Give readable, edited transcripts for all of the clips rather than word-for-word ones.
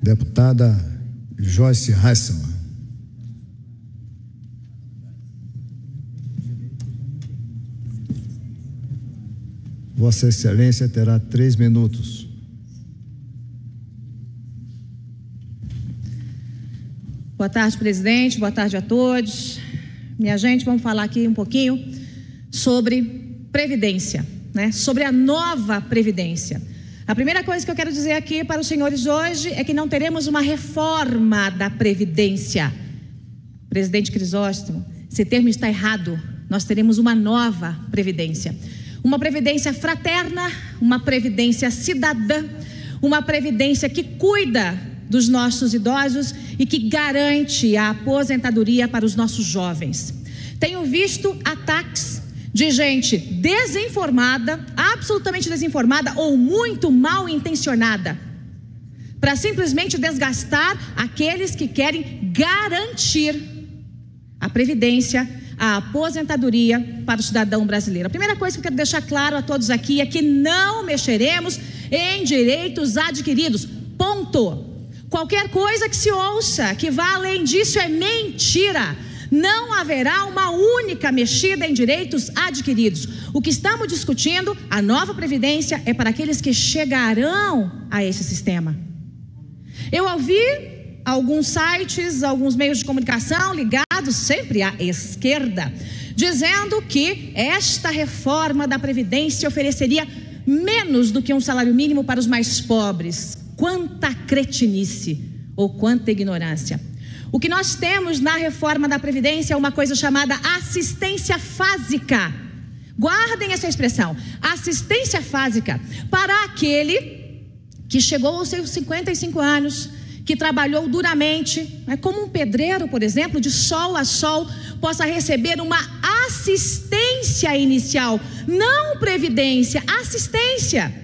Deputada Joyce Hasselmann. Vossa Excelência terá 3 minutos. Boa tarde, presidente. Boa tarde a todos. Minha gente, vamos falar aqui um pouquinho sobre Previdência, né? Sobre a nova Previdência. A primeira coisa que eu quero dizer aqui para os senhores hoje é que não teremos uma reforma da Previdência. Presidente Crisóstomo, esse termo está errado. Nós teremos uma nova Previdência. Uma Previdência fraterna, uma Previdência cidadã, uma Previdência que cuida dos nossos idosos e que garante a aposentadoria para os nossos jovens. Tenho visto ataques de gente desinformada, absolutamente desinformada ou muito mal intencionada, para simplesmente desgastar aqueles que querem garantir a previdência, a aposentadoria para o cidadão brasileiro. A primeira coisa que eu quero deixar claro a todos aqui é que não mexeremos em direitos adquiridos. Ponto. Qualquer coisa que se ouça que vá além disso é mentira. Não haverá uma única mexida em direitos adquiridos. O que estamos discutindo, a nova Previdência, é para aqueles que chegarão a esse sistema. Eu ouvi alguns sites, alguns meios de comunicação ligados sempre à esquerda, dizendo que esta reforma da Previdência ofereceria menos do que um salário mínimo para os mais pobres. Quanta cretinice ou quanta ignorância. O que nós temos na reforma da Previdência é uma coisa chamada assistência fásica. Guardem essa expressão, assistência fásica, para aquele que chegou aos seus 55 anos, que trabalhou duramente, como um pedreiro, por exemplo, de sol a sol, possa receber uma assistência inicial, não previdência, assistência.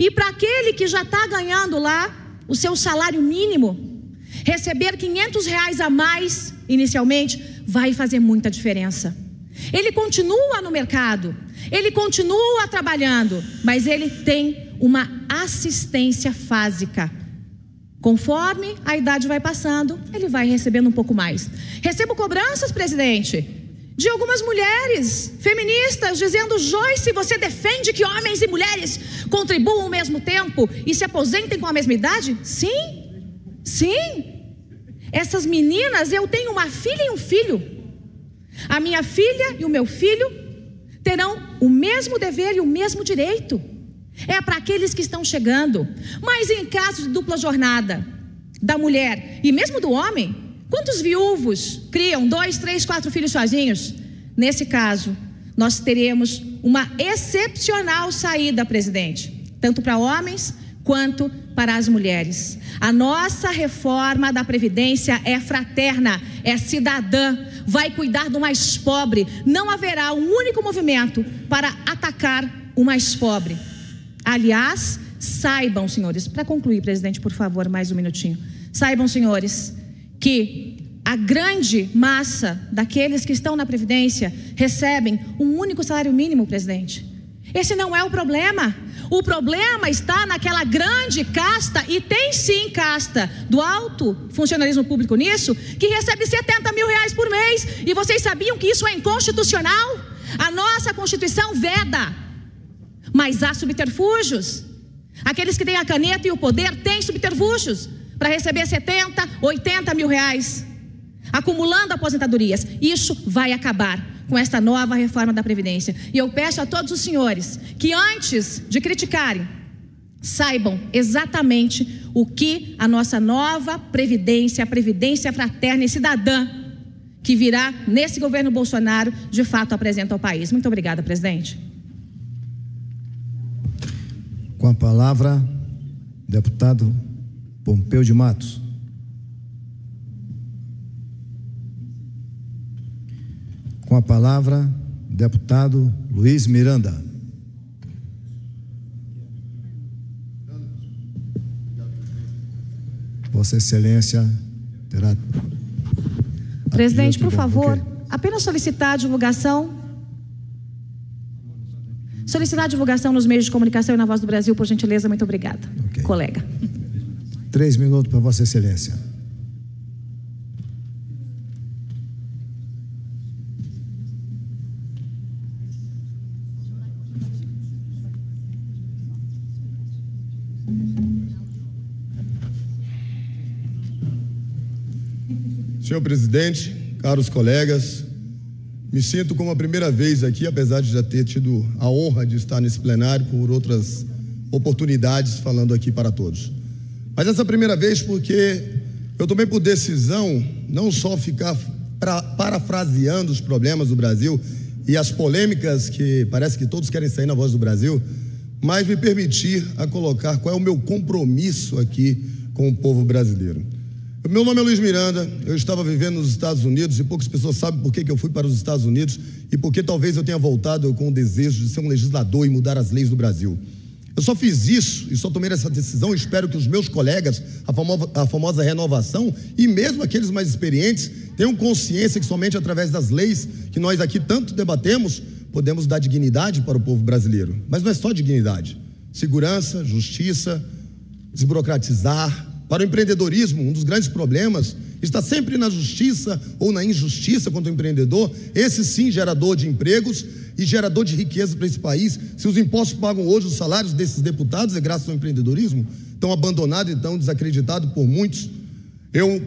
E para aquele que já está ganhando lá o seu salário mínimo, receber R$500 a mais inicialmente vai fazer muita diferença. Ele continua no mercado, ele continua trabalhando, mas ele tem uma assistência fásica. Conforme a idade vai passando, ele vai recebendo um pouco mais. Recebo cobranças, presidente, de algumas mulheres feministas dizendo: Joyce, você defende que homens e mulheres contribuam ao mesmo tempo e se aposentem com a mesma idade? Sim, sim. Essas meninas, eu tenho uma filha e um filho. A minha filha e o meu filho terão o mesmo dever e o mesmo direito. É para aqueles que estão chegando. Mas em caso de dupla jornada da mulher e mesmo do homem, quantos viúvos criam 2, 3, 4 filhos sozinhos? Nesse caso, nós teremos uma excepcional saída, presidente, tanto para homens quanto para as mulheres. A nossa reforma da Previdência é fraterna, é cidadã, vai cuidar do mais pobre. Não haverá um único movimento para atacar o mais pobre. Aliás, saibam, senhores, para concluir, presidente, por favor, mais um minutinho. Saibam, senhores, que a grande massa daqueles que estão na Previdência recebem um único salário mínimo, presidente. Esse não é o problema. O problema está naquela grande casta, e tem sim casta do alto funcionalismo público nisso, que recebe R$70 mil por mês. E vocês sabiam que isso é inconstitucional? A nossa Constituição veda. Mas há subterfúgios. Aqueles que têm a caneta e o poder têm subterfúgios para receber 70, 80 mil reais, acumulando aposentadorias. Isso vai acabar com esta nova reforma da Previdência. E eu peço a todos os senhores que, antes de criticarem, saibam exatamente o que a nossa nova Previdência, a Previdência fraterna e cidadã, que virá nesse governo Bolsonaro, de fato apresenta ao país. Muito obrigada, presidente. Com a palavra, deputado Pompeu de Matos. Com a palavra, deputado Luiz Miranda. Vossa Excelência terá... Presidente, por favor, apenas solicitar a divulgação. Solicitar a divulgação nos meios de comunicação e na Voz do Brasil, por gentileza. Muito obrigada, colega. 3 minutos para Vossa Excelência. Senhor presidente, caros colegas, me sinto como a primeira vez aqui, apesar de já ter tido a honra de estar nesse plenário por outras oportunidades falando aqui para todos. Mas essa primeira vez porque eu tomei por decisão não só ficar parafraseando os problemas do Brasil e as polêmicas que parece que todos querem sair na voz do Brasil, mas me permitir a colocar qual é o meu compromisso aqui com o povo brasileiro. Meu nome é Luiz Miranda, eu estava vivendo nos Estados Unidos e poucas pessoas sabem por que eu fui para os Estados Unidos e por que talvez eu tenha voltado com o desejo de ser um legislador e mudar as leis do Brasil. Eu só fiz isso e só tomei essa decisão, espero que os meus colegas, a famosa renovação e mesmo aqueles mais experientes, tenham consciência que somente através das leis que nós aqui tanto debatemos, podemos dar dignidade para o povo brasileiro. Mas não é só dignidade, segurança, justiça, desburocratizar. Para o empreendedorismo, um dos grandes problemas está sempre na justiça ou na injustiça contra o empreendedor, esse sim gerador de empregos e gerador de riqueza para esse país. Se os impostos pagam hoje os salários desses deputados é graças ao empreendedorismo, tão abandonado e tão desacreditado por muitos. Eu,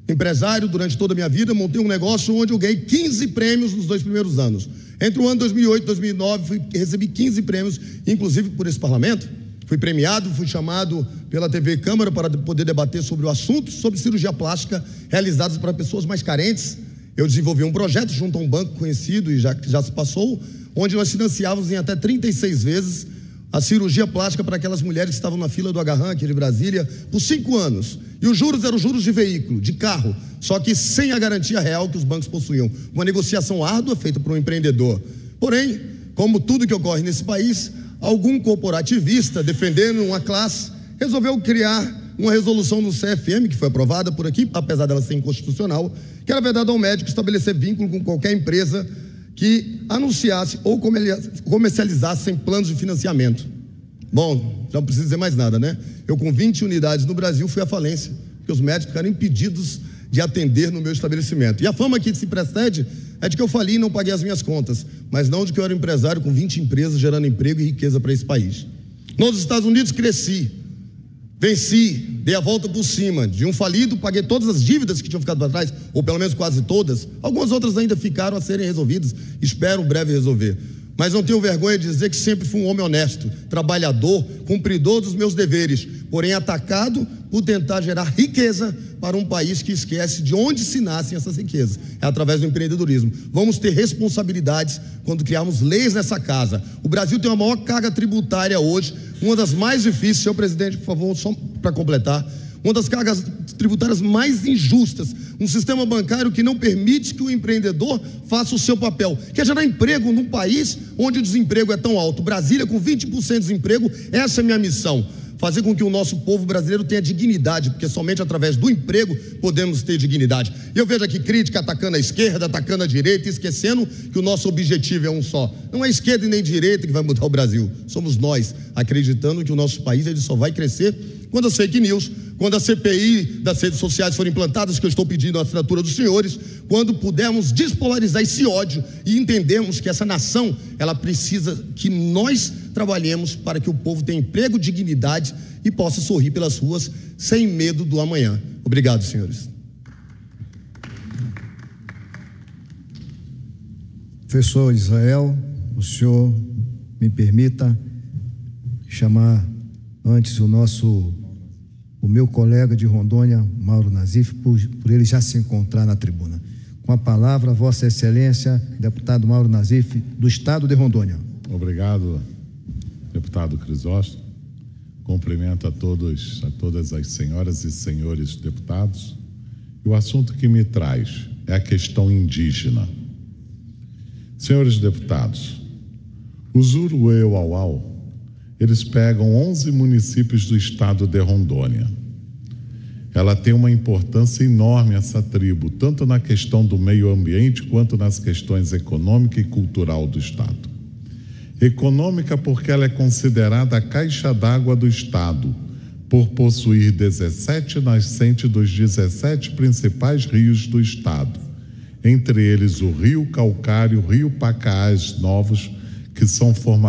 empresário, durante toda a minha vida, montei um negócio onde eu ganhei 15 prêmios nos 2 primeiros anos. Entre o ano 2008 e 2009, recebi 15 prêmios, inclusive por esse parlamento. Fui premiado, fui chamado pela TV Câmara para poder debater sobre o assunto, sobre cirurgia plástica realizadas para pessoas mais carentes. Eu desenvolvi um projeto junto a um banco conhecido e já se passou, onde nós financiávamos em até 36 vezes a cirurgia plástica para aquelas mulheres que estavam na fila do Agarran aqui de Brasília por 5 anos. E os juros eram juros de veículo, de carro, só que sem a garantia real que os bancos possuíam. Uma negociação árdua feita por um empreendedor. Porém, como tudo que ocorre nesse país, algum corporativista defendendo uma classe resolveu criar uma resolução no CFM, que foi aprovada por aqui, apesar dela ser inconstitucional, que era vedado ao médico estabelecer vínculo com qualquer empresa que anunciasse ou comercializasse sem planos de financiamento. Bom, já não preciso dizer mais nada, né? Eu com 20 unidades no Brasil fui à falência, porque os médicos ficaram impedidos de atender no meu estabelecimento. E a fama que se precede é de que eu fali e não paguei as minhas contas, mas não de que eu era um empresário com 20 empresas gerando emprego e riqueza para esse país. Nos Estados Unidos cresci, venci, dei a volta por cima de um falido, paguei todas as dívidas que tinham ficado para trás, ou pelo menos quase todas. Algumas outras ainda ficaram a serem resolvidas, espero breve resolver. Mas não tenho vergonha de dizer que sempre fui um homem honesto, trabalhador, cumpridor dos meus deveres, porém atacado por tentar gerar riqueza para um país que esquece de onde se nascem essas riquezas. É através do empreendedorismo. Vamos ter responsabilidades quando criarmos leis nessa casa. O Brasil tem a maior carga tributária hoje, uma das mais difíceis, senhor presidente, por favor, só para completar, uma das cargas tributárias mais injustas, um sistema bancário que não permite que o empreendedor faça o seu papel, que é gerar emprego num país onde o desemprego é tão alto. Brasília com 20% de desemprego, essa é a minha missão. Fazer com que o nosso povo brasileiro tenha dignidade, porque somente através do emprego podemos ter dignidade. E eu vejo aqui crítica atacando a esquerda, atacando a direita, esquecendo que o nosso objetivo é um só. Não é esquerda e nem direita que vai mudar o Brasil, somos nós, acreditando que o nosso país ele só vai crescer quando as fake news, quando a CPI das redes sociais forem implantadas, que eu estou pedindo a assinatura dos senhores, quando pudermos despolarizar esse ódio e entendermos que essa nação, ela precisa que nós trabalhemos para que o povo tenha emprego, dignidade e possa sorrir pelas ruas sem medo do amanhã. Obrigado, senhores. Professor Israel, o senhor me permita chamar antes o meu colega de Rondônia, Mauro Nazif, por ele já se encontrar na tribuna. Com a palavra, Vossa Excelência, deputado Mauro Nazif, do Estado de Rondônia. Obrigado, deputado Crisóstomo. Cumprimento a todas as senhoras e senhores deputados. E o assunto que me traz é a questão indígena. Senhores deputados, os Uruê-Uauau, eles pegam 11 municípios do estado de Rondônia. Ela tem uma importância enorme, essa tribo, tanto na questão do meio ambiente, quanto nas questões econômica e cultural do estado. Econômica porque ela é considerada a caixa d'água do estado, por possuir 17 nascentes dos 17 principais rios do estado, entre eles o Rio Calcário, Rio Pacaás Novos, que são formados